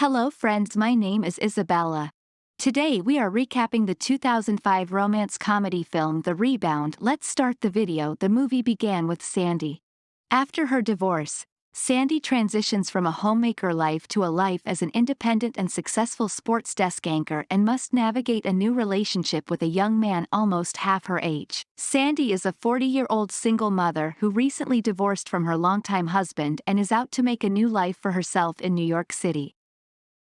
Hello friends, my name is Isabella. Today we are recapping the 2005 romance comedy film The Rebound. Let's start the video. The movie began with Sandy. After her divorce, Sandy transitions from a homemaker life to a life as an independent and successful sports desk anchor and must navigate a new relationship with a young man almost half her age. Sandy is a 40-year-old single mother who recently divorced from her longtime husband and is out to make a new life for herself in New York City.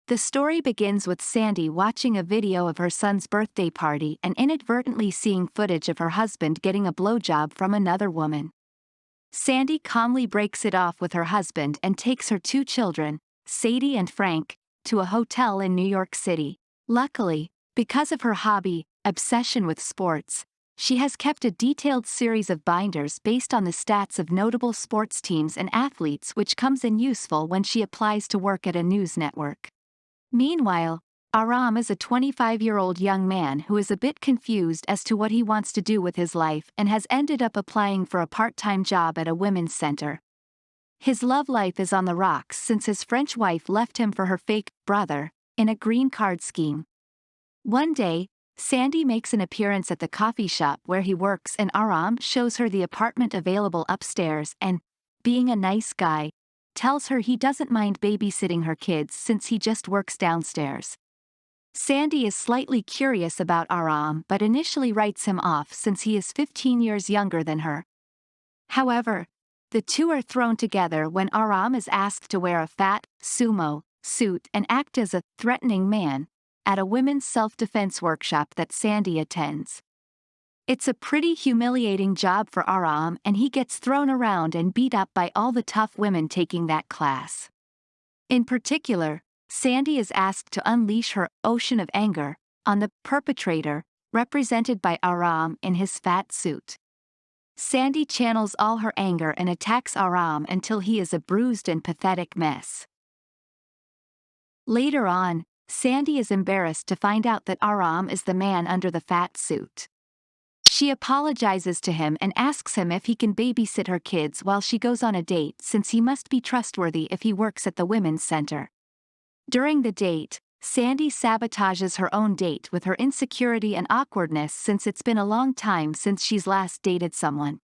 The story begins with Sandy watching a video of her son's birthday party and inadvertently seeing footage of her husband getting a blowjob from another woman. Sandy calmly breaks it off with her husband and takes her two children, Sadie and Frank, to a hotel in New York City. Luckily, because of her hobby, obsession with sports, she has kept a detailed series of binders based on the stats of notable sports teams and athletes, which comes in useful when she applies to work at a news network. Meanwhile, Aram is a 25-year-old young man who is a bit confused as to what he wants to do with his life and has ended up applying for a part-time job at a women's center. His love life is on the rocks since his French wife left him for her fake brother in a green card scheme. One day, Sandy makes an appearance at the coffee shop where he works and Aram shows her the apartment available upstairs and, being a nice guy, tells her he doesn't mind babysitting her kids since he just works downstairs. Sandy is slightly curious about Aram but initially writes him off since he is 15 years younger than her. However, the two are thrown together when Aram is asked to wear a fat, sumo suit and act as a threatening man at a women's self-defense workshop that Sandy attends. It's a pretty humiliating job for Aram and he gets thrown around and beat up by all the tough women taking that class. In particular, Sandy is asked to unleash her ocean of anger on the perpetrator, represented by Aram in his fat suit. Sandy channels all her anger and attacks Aram until he is a bruised and pathetic mess. Later on, Sandy is embarrassed to find out that Aram is the man under the fat suit. She apologizes to him and asks him if he can babysit her kids while she goes on a date since he must be trustworthy if he works at the women's center. During the date, Sandy sabotages her own date with her insecurity and awkwardness since it's been a long time since she's last dated someone.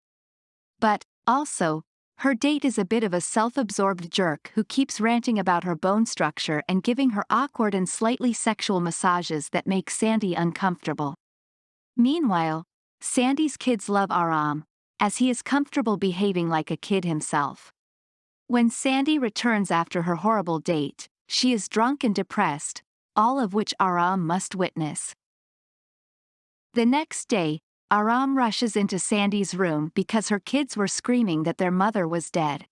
But, also, her date is a bit of a self-absorbed jerk who keeps ranting about her bone structure and giving her awkward and slightly sexual massages that make Sandy uncomfortable. Meanwhile, Sandy's kids love Aram, as he is comfortable behaving like a kid himself. When Sandy returns after her horrible date, she is drunk and depressed, all of which Aram must witness. The next day, Aram rushes into Sandy's room because her kids were screaming that their mother was dead.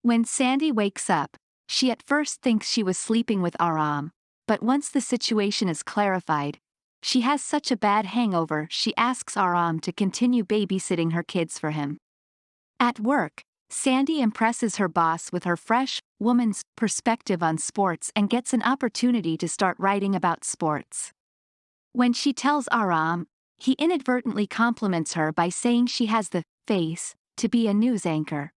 When Sandy wakes up, she at first thinks she was sleeping with Aram, but once the situation is clarified, she has such a bad hangover she asks Aram to continue babysitting her kids for him. At work, Sandy impresses her boss with her fresh, woman's perspective on sports and gets an opportunity to start writing about sports. When she tells Aram, he inadvertently compliments her by saying she has the face to be a news anchor.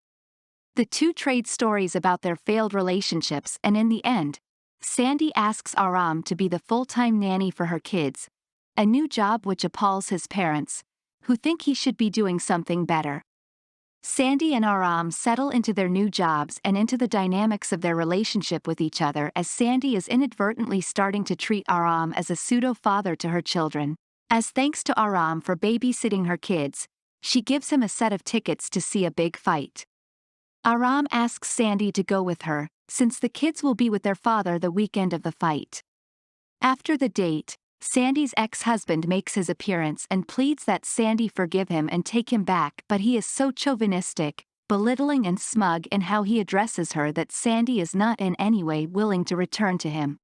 The two trade stories about their failed relationships and in the end, Sandy asks Aram to be the full-time nanny for her kids, a new job which appalls his parents, who think he should be doing something better. Sandy and Aram settle into their new jobs and into the dynamics of their relationship with each other as Sandy is inadvertently starting to treat Aram as a pseudo-father to her children. As thanks to Aram for babysitting her kids, she gives him a set of tickets to see a big fight. Aram asks Sandy to go with her, since the kids will be with their father the weekend of the fight. After the date, Sandy's ex-husband makes his appearance and pleads that Sandy forgive him and take him back, but he is so chauvinistic, belittling and smug in how he addresses her that Sandy is not in any way willing to return to him.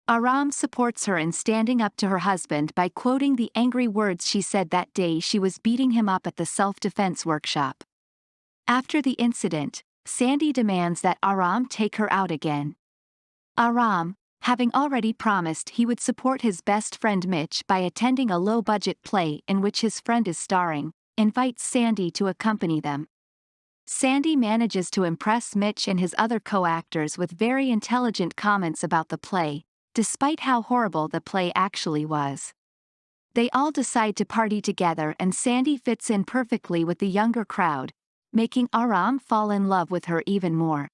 Aram supports her in standing up to her husband by quoting the angry words she said that day she was beating him up at the self-defense workshop. After the incident, Sandy demands that Aram take her out again. Aram, having already promised he would support his best friend Mitch by attending a low-budget play in which his friend is starring, invites Sandy to accompany them. Sandy manages to impress Mitch and his other co-actors with very intelligent comments about the play, despite how horrible the play actually was. They all decide to party together and Sandy fits in perfectly with the younger crowd, making Aram fall in love with her even more.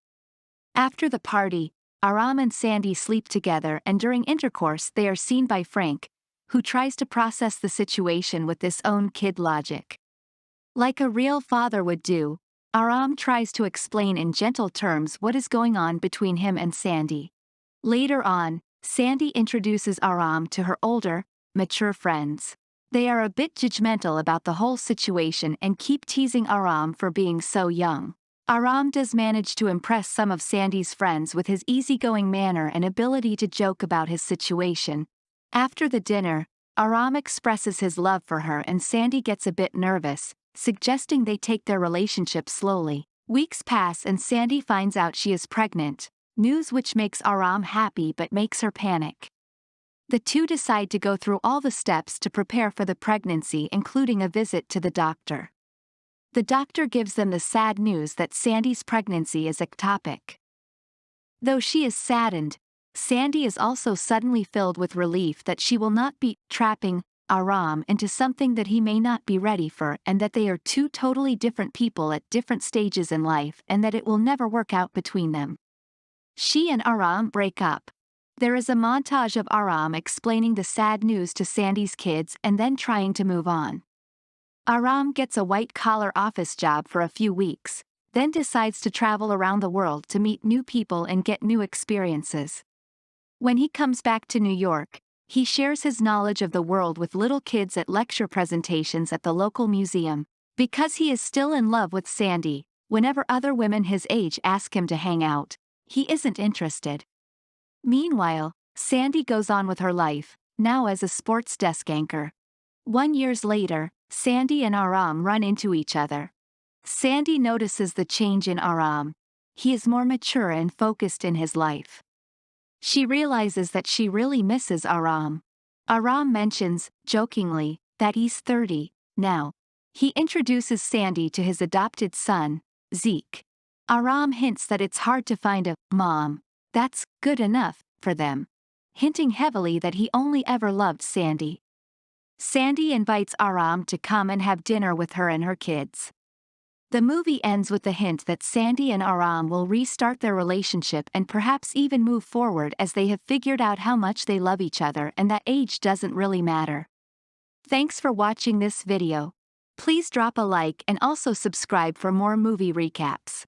After the party, Aram and Sandy sleep together and during intercourse they are seen by Frank, who tries to process the situation with his own kid logic. Like a real father would do, Aram tries to explain in gentle terms what is going on between him and Sandy. Later on, Sandy introduces Aram to her older, mature friends. They are a bit judgmental about the whole situation and keep teasing Aram for being so young. Aram does manage to impress some of Sandy's friends with his easygoing manner and ability to joke about his situation. After the dinner, Aram expresses his love for her and Sandy gets a bit nervous, suggesting they take their relationship slowly. Weeks pass and Sandy finds out she is pregnant, news which makes Aram happy but makes her panic. The two decide to go through all the steps to prepare for the pregnancy, including a visit to the doctor. The doctor gives them the sad news that Sandy's pregnancy is ectopic. Though she is saddened, Sandy is also suddenly filled with relief that she will not be trapping Aram into something that he may not be ready for and that they are two totally different people at different stages in life and that it will never work out between them. She and Aram break up. There is a montage of Aram explaining the sad news to Sandy's kids and then trying to move on. Aram gets a white-collar office job for a few weeks, then decides to travel around the world to meet new people and get new experiences. When he comes back to New York, he shares his knowledge of the world with little kids at lecture presentations at the local museum. Because he is still in love with Sandy, whenever other women his age ask him to hang out, he isn't interested. Meanwhile, Sandy goes on with her life, now as a sports desk anchor. 1 year later, Sandy and Aram run into each other. Sandy notices the change in Aram. He is more mature and focused in his life. She realizes that she really misses Aram. Aram mentions, jokingly, that he's 30 now. He introduces Sandy to his adopted son, Zeke. Aram hints that it's hard to find a mom that's good enough for them, hinting heavily that he only ever loved Sandy. Sandy invites Aram to come and have dinner with her and her kids. The movie ends with the hint that Sandy and Aram will restart their relationship and perhaps even move forward as they have figured out how much they love each other and that age doesn't really matter. Thanks for watching this video. Please drop a like and also subscribe for more movie recaps.